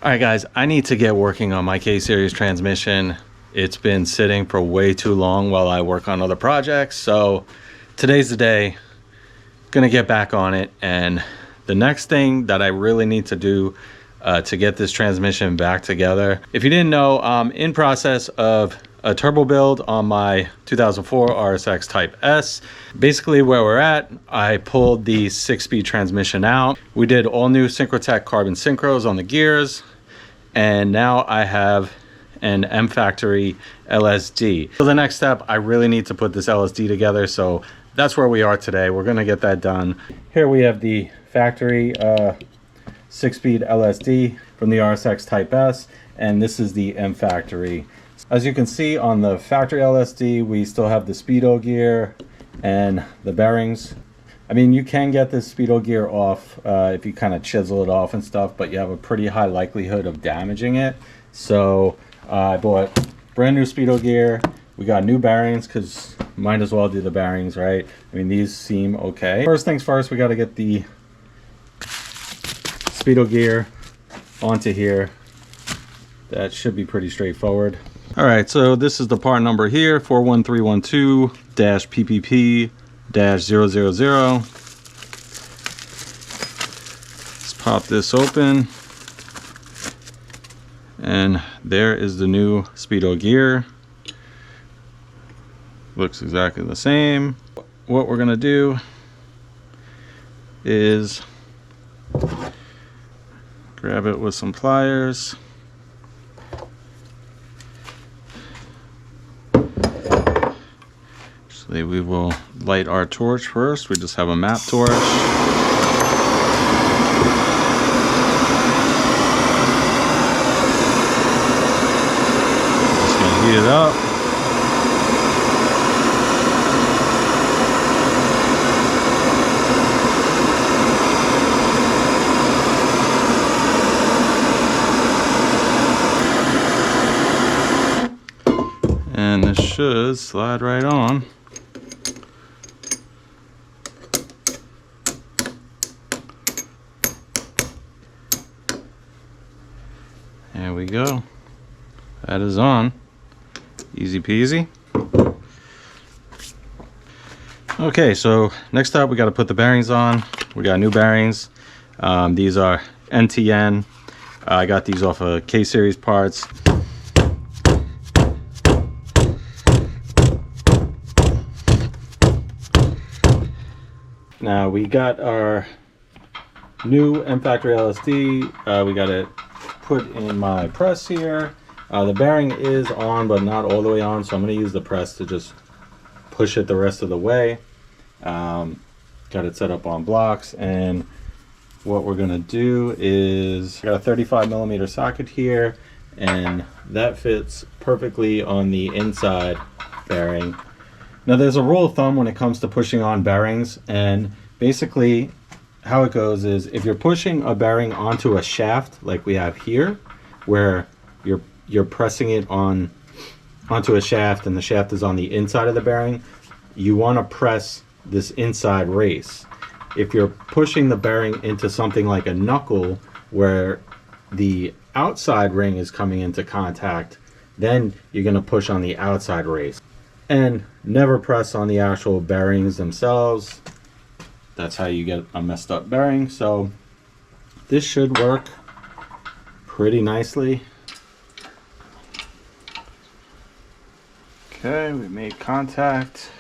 All right, guys, I need to get working on my K-Series transmission. It's been sitting for way too long while I work on other projects. So today's the day. Gonna get back on it. And the next thing that I really need to do to get this transmission back together. If you didn't know, I'm in process of a turbo build on my 2004 RSX Type-S. Basically where we're at, I pulled the 6-speed transmission out. We did all new Synchrotech carbon synchros on the gears. And now I have an MFactory LSD. So the next step, I really need to put this LSD together. So that's where we are today. We're gonna get that done. Here we have the factory 6-speed LSD from the RSX Type-S. And this is the MFactory. As you can see on the factory LSD, we still have the speedo gear and the bearings. I mean, you can get this speedo gear off if you kind of chisel it off and stuff, but you have a pretty high likelihood of damaging it. So I bought brand new speedo gear. We got new bearings because might as well do the bearings, right? I mean, these seem okay. First things first, we got to get the speedo gear onto here. That should be pretty straightforward. All right, so this is the part number here, 41312-PPP-000. Let's pop this open. And there is the new speedo gear. Looks exactly the same. What we're gonna do is grab it with some pliers. We will light our torch first. We just have a map torch. Just gonna heat it up. And this should slide right on. There we go. That is on. Easy peasy. Okay, so next up we got to put the bearings on. We got new bearings. These are NTN. I got these off of K-Series parts. Now we got our new MFactory LSD. We got it put in my press here. The bearing is on, but not all the way on, so I'm going to use the press to just push it the rest of the way. Got it set up on blocks, and what we're going to do is, I got a 35mm socket here, and that fits perfectly on the inside bearing. Now there's a rule of thumb when it comes to pushing on bearings, and basically how it goes is, if you're pushing a bearing onto a shaft like we have here, where you're pressing it onto a shaft and the shaft is on the inside of the bearing, you want to press this inside race. If you're pushing the bearing into something like a knuckle where the outside ring is coming into contact, then you're going to push on the outside race. And never press on the actual bearings themselves. That's how you get a messed up bearing. So this should work pretty nicely. Okay, we made contact.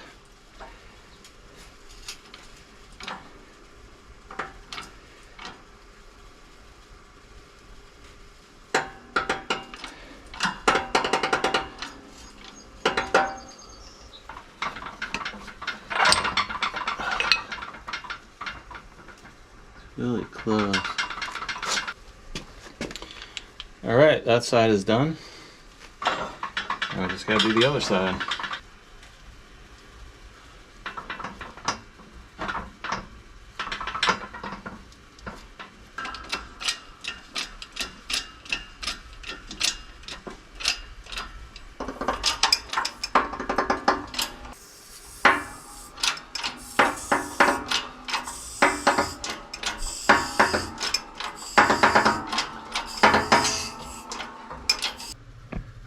Really close. All right, that side is done. I just gotta do the other side.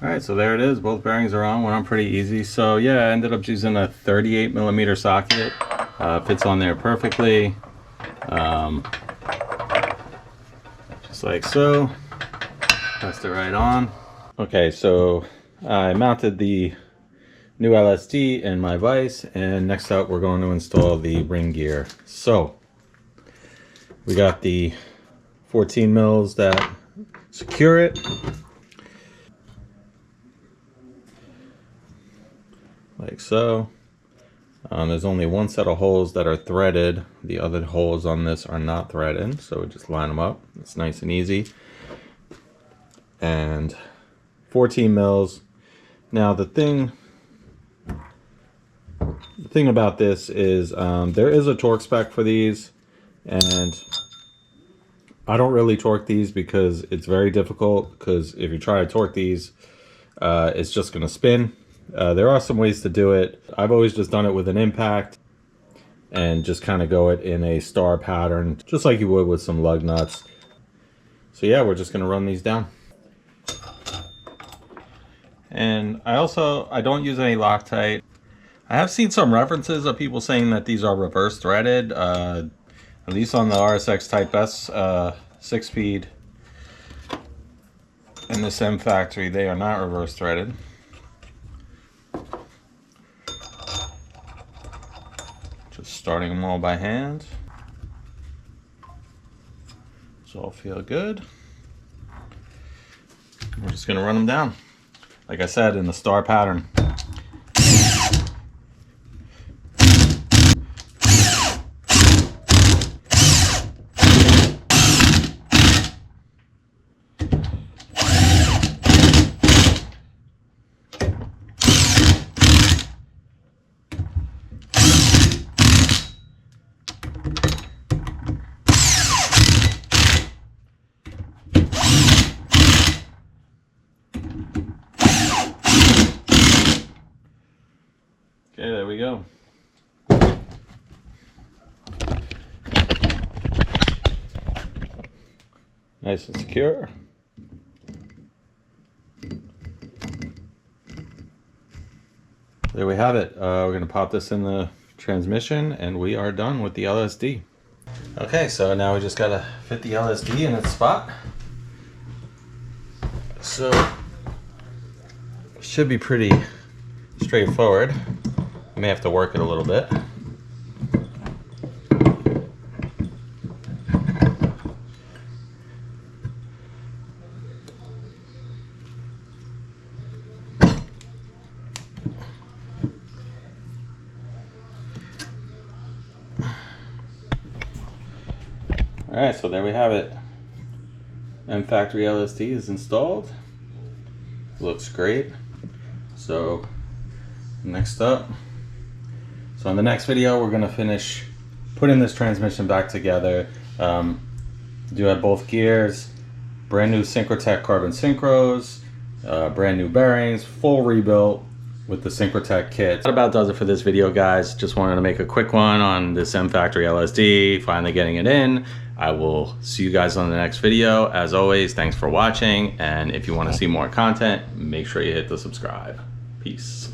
All right, so there it is. Both bearings are on. Went on pretty easy. So yeah, I ended up using a 38mm socket. Fits on there perfectly. Just like so. Pressed it right on. Okay, so I mounted the new LSD in my vise, and next up we're going to install the ring gear. So we got the 14 mils that secure it. Like so. There's only one set of holes that are threaded. The other holes on this are not threaded, so we just line them up. It's nice and easy. And 14 mils. Now the thing about this is there is a torque spec for these, and I don't really torque these because it's very difficult, because if you try to torque these, it's just going to spin. There are some ways to do it. I've always just done it with an impact and just kind of go it in a star pattern, just like you would with some lug nuts. So yeah, we're just going to run these down. And I don't use any Loctite. I have seen some references of people saying that these are reverse threaded, at least on the RSX Type-S 6-speed. In this MFactory, they are not reverse threaded. Just starting them all by hand. So all feel good. We're just gonna run them down, like I said, in the star pattern. Okay, there we go. Nice and secure. There we have it. We're going to pop this in the transmission, and we are done with the LSD. Okay, so now we just got to fit the LSD in its spot. So it should be pretty straightforward. I may have to work it a little bit. Alright, so there we have it. MFactory LSD is installed. Looks great. So next up, so in the next video we're going to finish putting this transmission back together. Do have both gears, brand new Syncrotech carbon synchros, brand new bearings, full rebuilt with the Syncrotech kit. That about does it for this video, guys. Just wanted to make a quick one on this MFactory LSD, finally getting it in. I will see you guys on the next video. As always, thanks for watching, and if you want to see more content, make sure you hit the subscribe. Peace.